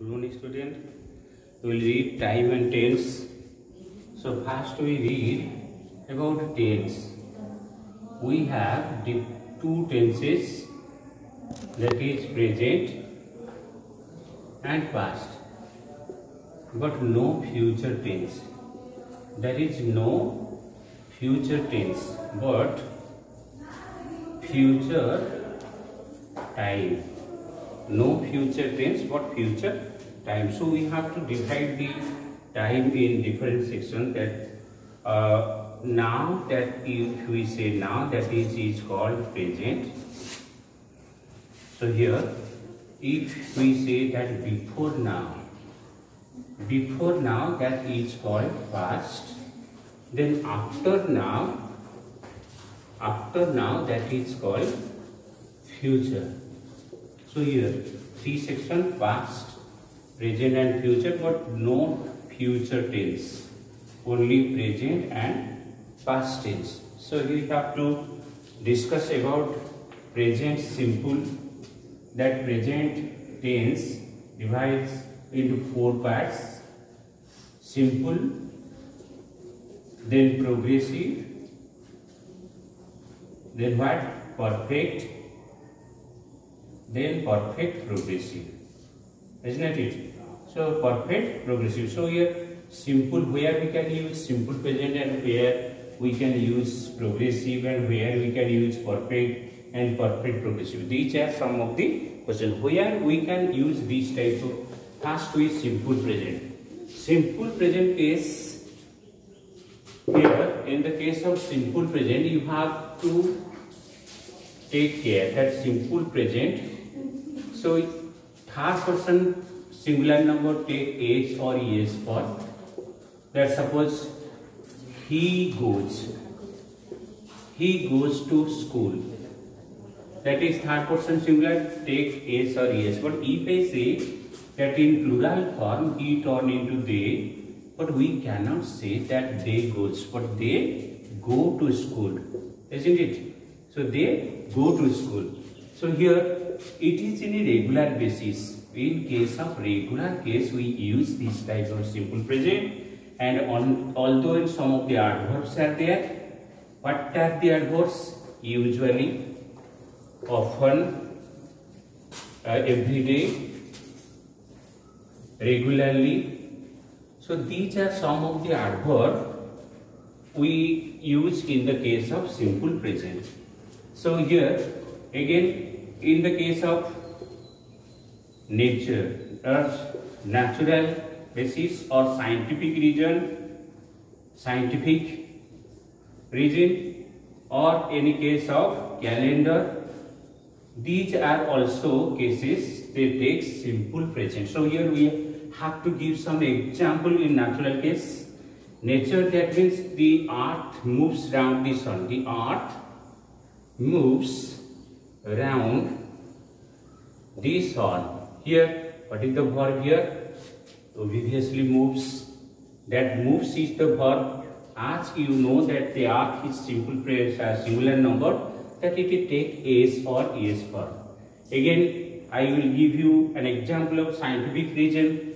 Good morning, student. We will read time and tense. So first we read about tense. We have the two tenses, that is present and past, but no future tense. There is no future tense, but future time. No future tense, but future time. So we have to divide the time in different sections. That now, that if we say now, that is called present. So here, if we say that before now, that is called past. Then after now, that is called future. So here, three sections: past, present and future, but no future tense, only present and past tense. So we have to discuss about present simple. That present tense divides into four parts: simple, then progressive, then what? Perfect, then perfect progressive, isn't it? So perfect progressive. So here simple, where we can use simple present and where we can use progressive and where we can use perfect and perfect progressive. These are some of the questions where we can use these types of. First is simple present. Simple present case. Here in the case of simple present, you have to take care that simple present. So third person singular number take H or ES for that. Suppose he goes to school. That is third person singular, take S or ES. But if I say that in plural form he turn into they, but we cannot say that they goes, but they go to school, isn't it? So they go to school. So here it is in a regular basis. In case of regular case, we use this type of simple present. And although in some of the adverbs are there, what are the adverbs? Usually, often, every day, regularly. So these are some of the adverbs we use in the case of simple present. So here again, in the case of nature, natural basis or scientific reason, or any case of calendar, these are also cases they take simple present. So here we have to give some example. In natural case, nature, that means the earth moves around the sun. The earth moves around the sun. Here, what is the verb here? Obviously moves. That moves is the verb. As you know that the earth is simple singular number, that it will take S or ES verb. Again, I will give you an example of scientific reason.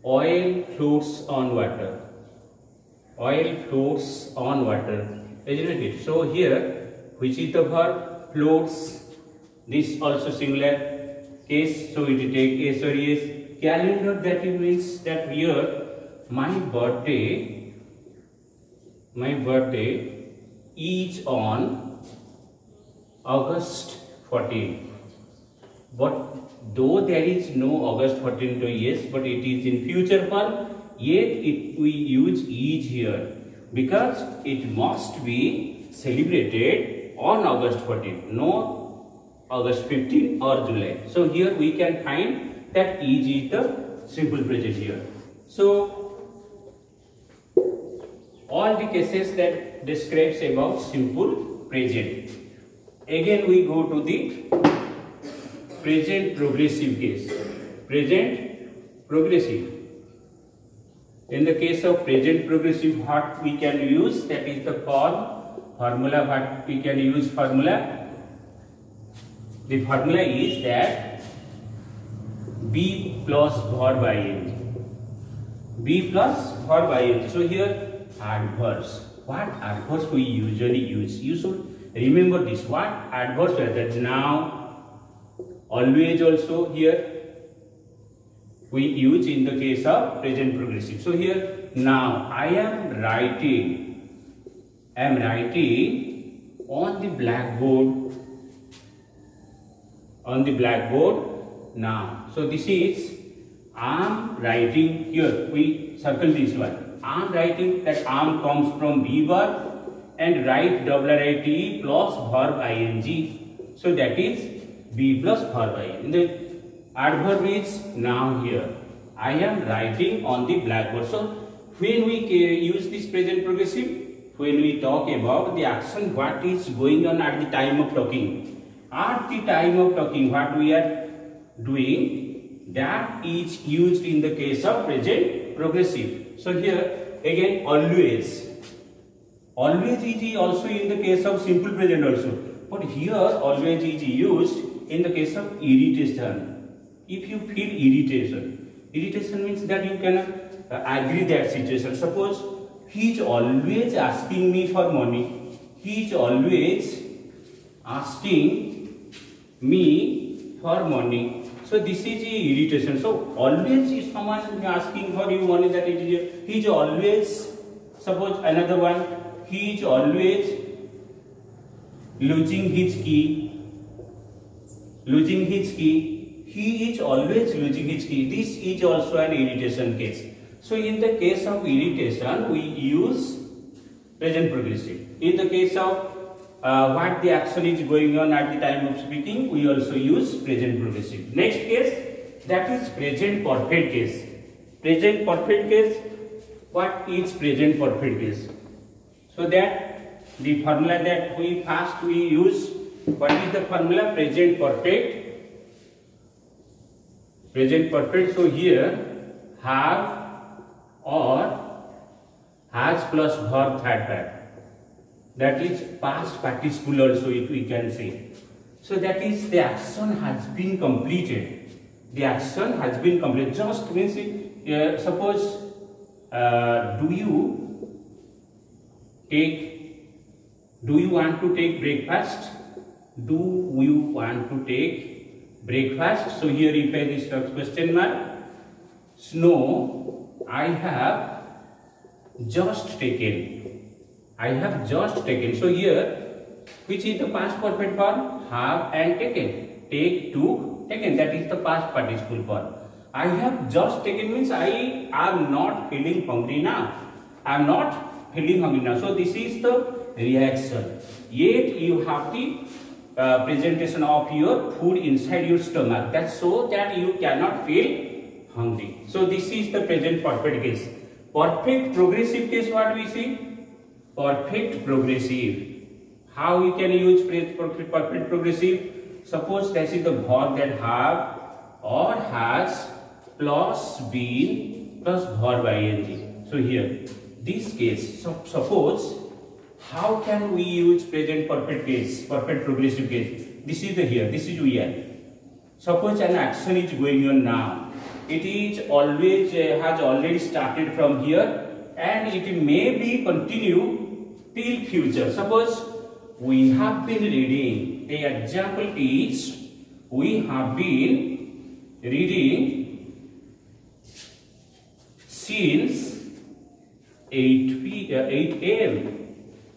Oil floats on water. Oil floats on water, isn't it? So here, which is the verb? Floats. This also singular case, so it will take S or ES. Calendar, that means that here my birthday is on August 14. But though there is no August 14 to ES, but it is in future form, yet we use is here because it must be celebrated on August 14, no August 15 or July. So here we can find that is the simple present here. So all the cases that describes about simple present. Again we go to the present progressive case. Present progressive. In the case of present progressive, what we can use, that is the formula. What we can use formula? The formula is that be plus verb ing. Be plus verb ing. So here adverbs. What adverbs we usually use? You should remember this. What adverbs are that? Now, always also here we use in the case of present progressive. So here now I am writing on the blackboard. On the blackboard now. So this is I am writing here. We circle this one. I am writing, that am comes from be verb and write WRITE plus verb ing. So that is be plus verb ing. The adverb is now here. I am writing on the blackboard. So when we use this present progressive, when we talk about the action, what is going on at the time of talking. At the time of talking, what we are doing, that is used in the case of present progressive. So here again always is also in the case of simple present also. But here always is used in the case of irritation. If you feel irritation means that you cannot agree that situation. Suppose he is always asking me for money. He is always asking me for money. So this is irritation. So always is someone asking for you money, that it is he is always. Suppose another one, he is always losing his key. He is always losing his key. This is also an irritation case. So in the case of irritation, we use present progressive. In the case of what the action is going on at the time of speaking, we also use present progressive. Next case, that is present perfect case. Present perfect case. What is present perfect case? So that the formula that we use, what is the formula? Present perfect. So here have or has plus verb third part. That is past participle also, if we can say. So that is the action has been completed. The action has been completed. Just means suppose do you want to take breakfast? Do you want to take breakfast? So here if I this question mark, snow, I have just taken. So here, which is the past perfect form? Have and taken. Take, took, taken. That is the past participle form. I have just taken means I am not feeling hungry now. So this is the reaction. Yet you have the presentation of your food inside your stomach. That's so that you cannot feel hungry. So this is the present perfect case. Perfect progressive case, what we see? Perfect progressive. How we can use perfect progressive? Suppose this is the verb that have or has plus been plus verb ing. So here, this case, suppose how can we use present perfect case, perfect progressive case? This is the here, this is where. Suppose an action is going on now. It is always has already started from here and it may be continue till future. Suppose we have been reading, the example is we have been reading since 8 a.m.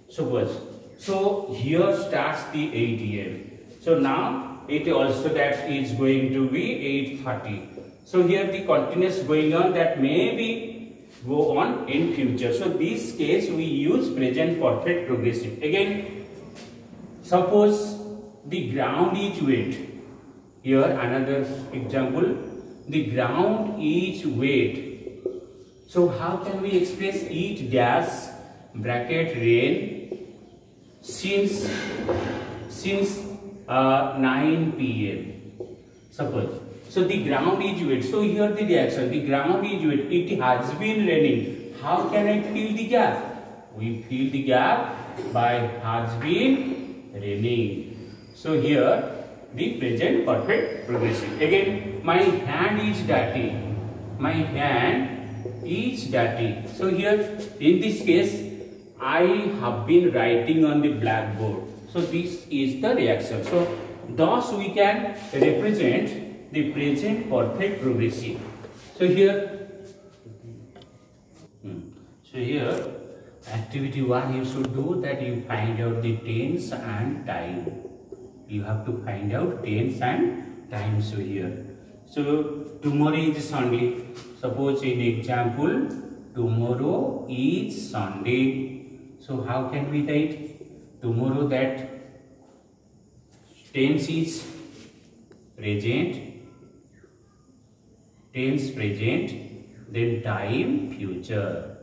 Suppose. So here starts the 8 a.m. So now it also that is going to be 8:30. So here the continuous going on that may be go on in future. So this case we use present perfect progressive. Again, suppose the ground is wet. Here another example, the ground is wet. So how can we express it dash bracket rain since 9 p.m. Suppose. So the ground is wet. So here the reaction, the ground is wet. It has been raining. How can I fill the gap? We fill the gap by has been raining. So here the present perfect progressive. Again, my hand is dirty. My hand is dirty. So here, in this case, I have been writing on the blackboard. So this is the reaction. So thus we can represent the present perfect progressive. So here, activity 1 you should do that you find out the tense and time. You have to find out tense and time. So here, so tomorrow is Sunday. Suppose in example, tomorrow is Sunday. So how can we write tomorrow? That tense is present, tense present, then time future,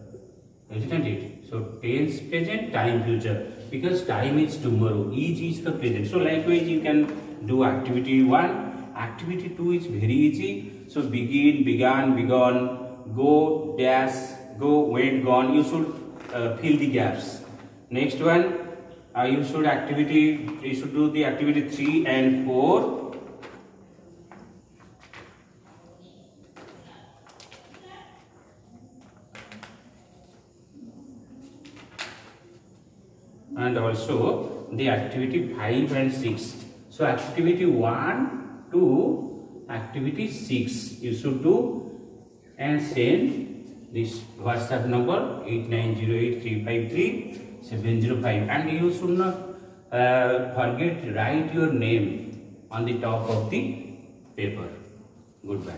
isn't it? So tense present, time future, because time is tomorrow, is the present. So likewise you can do activity 1. Activity 2 is very easy. So begin, began, begun, go, dash, go, went, gone. You should fill the gaps. Next one, you should do the activity 3 and 4. And also the activity 5 and 6. So activity 1 to activity 6 you should do and send this WhatsApp number 8908353705, and you should not forget write your name on the top of the paper. Goodbye.